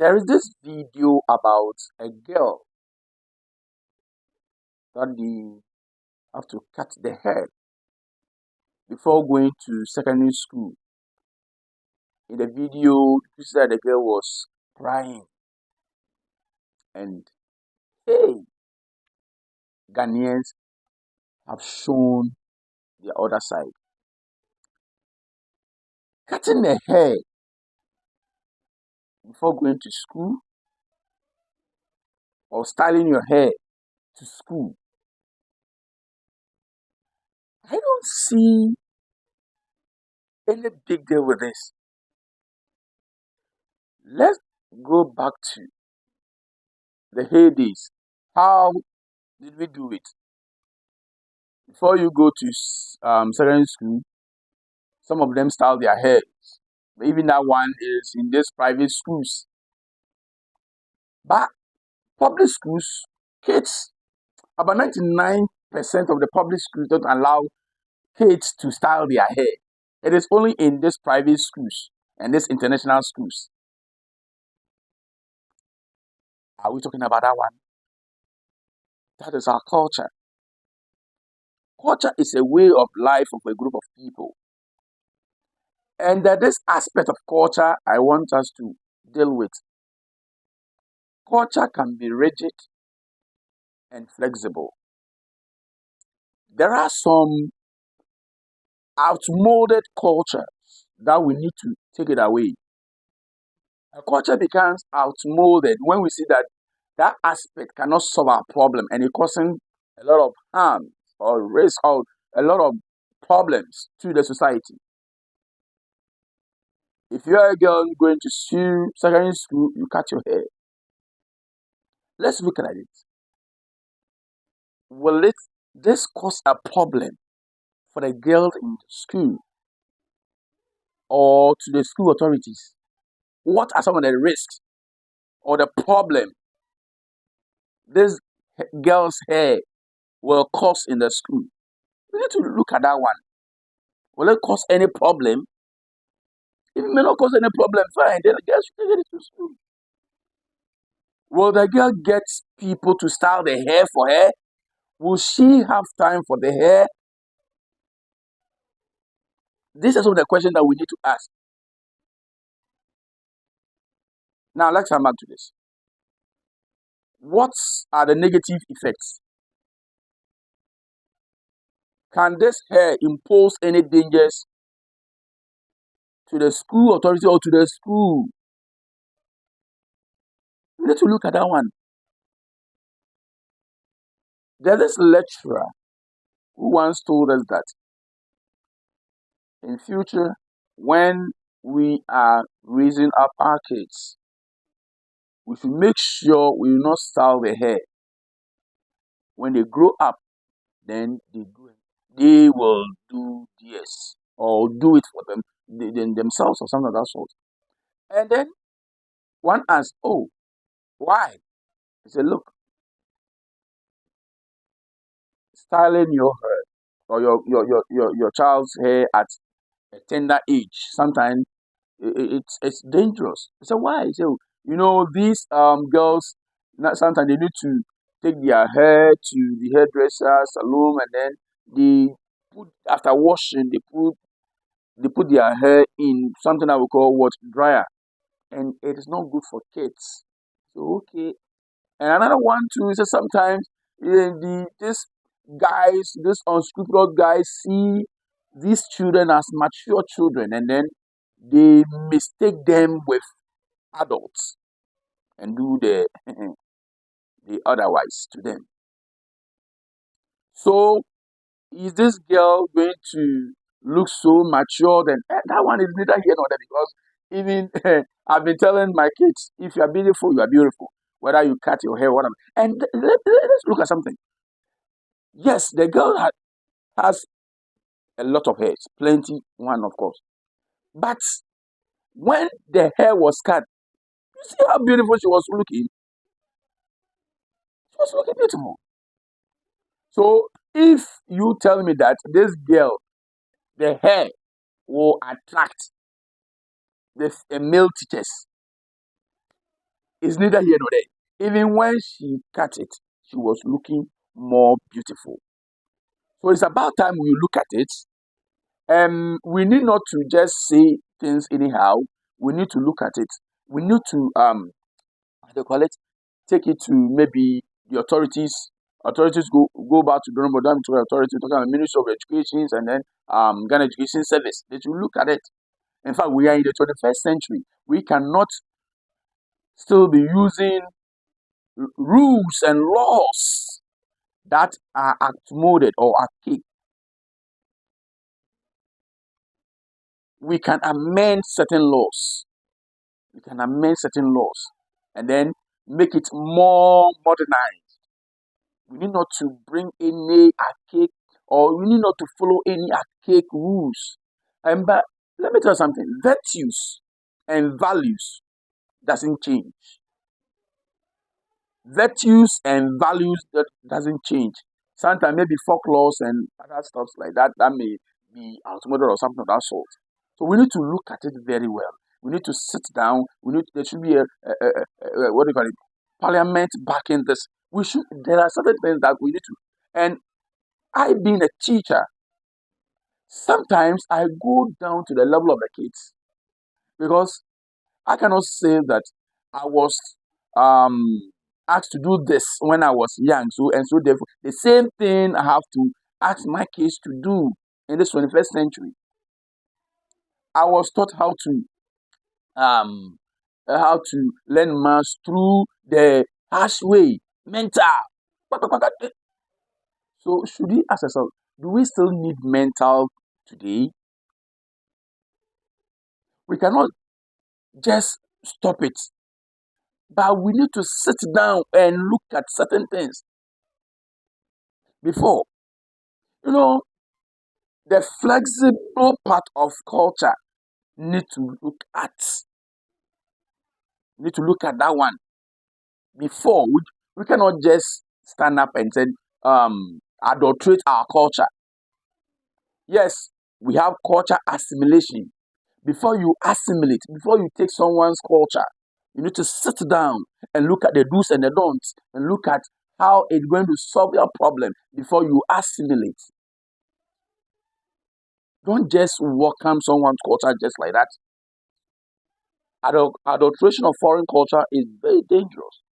There is this video about a girl that they have to cut the hair before going to secondary school. In the video, you see that the girl was crying, and hey, Ghanaians have shown the other side. Cutting the hair before going to school or styling your hair to school. I don't see any big deal with this. Let's go back to the heydays. How did we do it? Before you go to secondary school, some of them style their hair. Even that one is in these private schools. But public schools, kids, about 99% of the public schools don't allow kids to style their hair. It is only in these private schools and these international schools. Are we talking about that one? That is our culture. Culture is a way of life of a group of people. And this aspect of culture I want us to deal with. Culture can be rigid and flexible. There are some outmoded cultures that we need to take it away. A culture becomes outmoded when we see that that aspect cannot solve our problem and it causing a lot of harm or risk or a lot of problems to the society. If you are a girl going to school, secondary school, you cut your hair. Let's look at it. Will this cause a problem for the girls in the school or to the school authorities? What are some of the risks or the problem this girl's hair will cause in the school? We need to look at that one. Will it cause any problem? If it may not cause any problem, fine. Then the girl should take it to school. Will the girl get people to style the hair for her? Will she have time for the hair? These are some of the questions that we need to ask. Now let's come back to this. What are the negative effects? Can this hair impose any dangers to the school authority or to the school? We need to look at that one. There's this lecturer who once told us that in future, when we are raising up our kids, we should make sure we will not style the hair. When they grow up, then they will do this or do it for themselves or something of that sort. And then one asks, "Oh, why?" He said, "Look, styling your hair or your child's hair at a tender age sometimes it's dangerous." I said, "Why?" He said, these girls sometimes they need to take their hair to the hairdresser salon and then they put after washing they put their hair in something that we call what dryer, and it is not good for kids. So okay. And another one too is that sometimes these guys, these unscrupulous guys, see these children as mature children, and then they mistake them with adults and do the otherwise to them. So is this girl going to look so mature? Then that one is neither here nor there, because even I've been telling my kids, if you are beautiful, you are beautiful. Whether you cut your hair, whatever. And let's look at something. Yes, the girl has a lot of hairs, plenty one of course. But when the hair was cut, you see how beautiful she was looking. She was looking beautiful. So if you tell me that this girl, the hair will attract the male teachers, It's neither here nor there. Even when she cut it, she was looking more beautiful. So it's about time we look at it. We need not to just say things anyhow. We need to look at it. We need to how do you call it? Take it to maybe the authorities. Authorities go back to the authority, talking about Ministry of Education and then Ghana Education Service. They should look at it. In fact, we are in the 21st century. We cannot still be using rules and laws that are outmoded or archaic. We can amend certain laws. We can amend certain laws and then make it more modernized. We need not to bring any archaic or we need not to follow any archaic rules. But let me tell you something. Virtues and values doesn't change. Virtues and values that doesn't change. Sometimes maybe folklores and other stuff like that that may be outmoded or something of that sort. So we need to look at it very well. We need to sit down. There should be a what do you call it? Parliament backing this. We should. There are certain things that we need to. And I, being a teacher, sometimes I go down to the level of the kids because I cannot say that I was um asked to do this when I was young. So therefore the same thing I have to ask my kids to do in this 21st century. I was taught um how to learn maths through the harsh way, mental. So should we ask ourselves, do we still need mental today? We cannot just stop it, but we need to sit down and look at certain things before. You know, the flexible part of culture need to look at need to look at that one before we cannot just stand up and say adulterate our culture. Yes, we have culture assimilation. Before you assimilate, before you take someone's culture, you need to sit down and look at the do's and the don'ts and look at how it's going to solve your problem before you assimilate. Don't just welcome someone's culture just like that. Adulteration of foreign culture is very dangerous.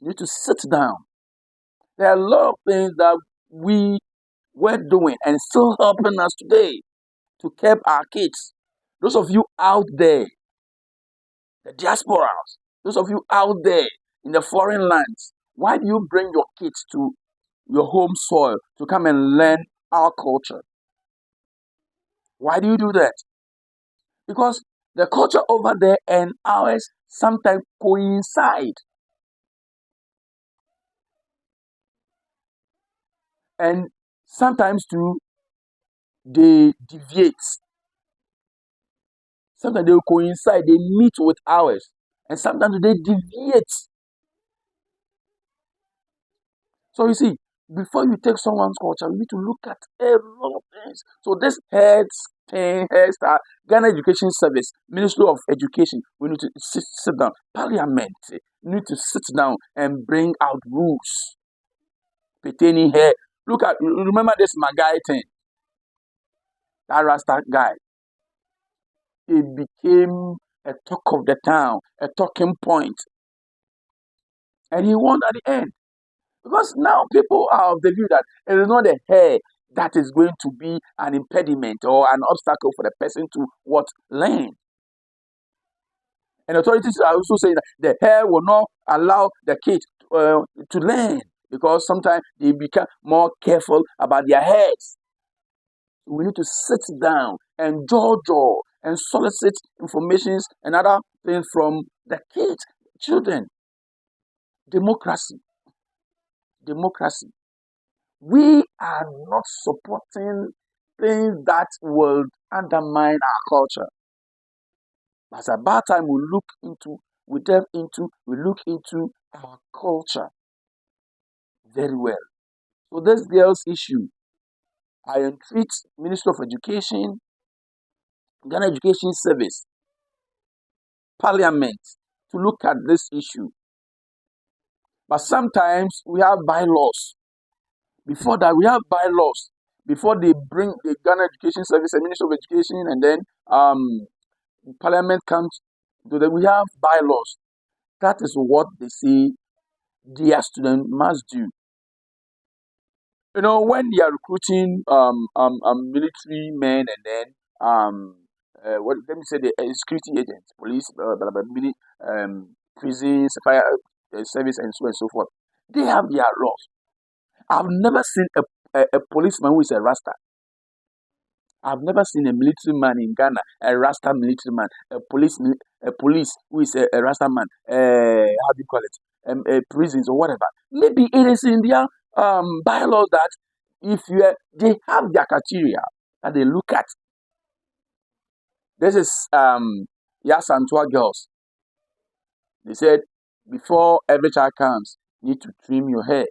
You need to sit down. There are a lot of things that we were doing and still helping us today to keep our kids. Those of you out there, the diasporas, those of you out there in the foreign lands, why do you bring your kids to your home soil to come and learn our culture? Why do you do that? Because the culture over there and ours sometimes coincide. And sometimes too, they deviate. Sometimes they will coincide, they meet with ours. And sometimes they deviate. So you see, before you take someone's culture, you need to look at a lot of things. So this hairstyle, Ghana Education Service, Ministry of Education, we need to sit down. Parliament, you need to sit down and bring out rules pertaining hair. Look at, remember this Magai thing, that Rasta guy. It became a talk of the town, a talking point, and he won at the end. Because now people are of the view that it is not the hair that is going to be an impediment or an obstacle for the person to what learn. And authorities are also saying that the hair will not allow the kids to learn because sometimes they become more careful about their heads. We need to sit down and jaw and solicit informations and other things from the kids, children. Democracy. Democracy. We are not supporting things that will undermine our culture. It's about time we delve into, we look into our culture very well. So this girl's issue, I entreat Minister of Education, Ghana Education Service, Parliament to look at this issue. But sometimes we have bylaws. Before that, we have bylaws. Before they bring the Ghana Education Service and Ministry of Education, and then Parliament comes to them, we have bylaws. That is what they say their student must do. When they are recruiting military men, and then let me say the security agents, police, prisons, fire service, and so on and so forth. They have their laws. I've never seen a policeman who is a Rasta. I've never seen a military man in Ghana, a Rasta military man, a police who is a Rasta man. How do you call it? Prisons or whatever. Maybe it is in their bylaws that if they have their criteria that they look at. This is Yasantua girls. They said before every child comes, you need to trim your hair.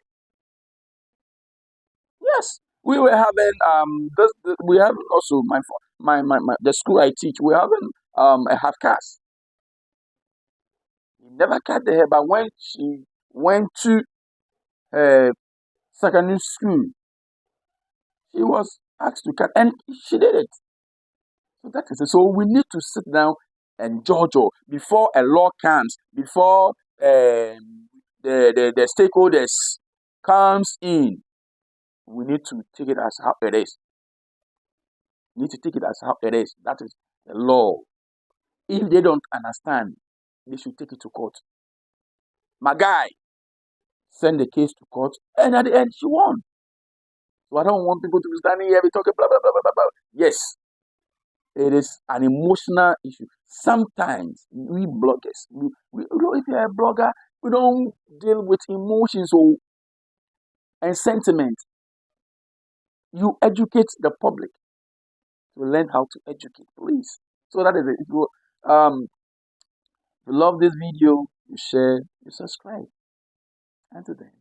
Yes, we were having we have also my the school I teach. We having a half caste. He never cut the hair, but when she went to secondary school, she was asked to cut, and she did it. So that is it. So we need to sit down and judge before a law comes, before the stakeholders comes in. We need to take it as how it is. We need to take it as how it is. That is the law. If they don't understand, they should take it to court. My guy send the case to court, and at the end, she won. So I don't want people to be standing here be talking blah blah blah blah blah. Blah. Yes, it is an emotional issue. Sometimes we bloggers, if you're a blogger, we don't deal with emotions and sentiment. You educate the public to learn how to educate, please. So that is it. If you love this video, you share, you subscribe. Until then.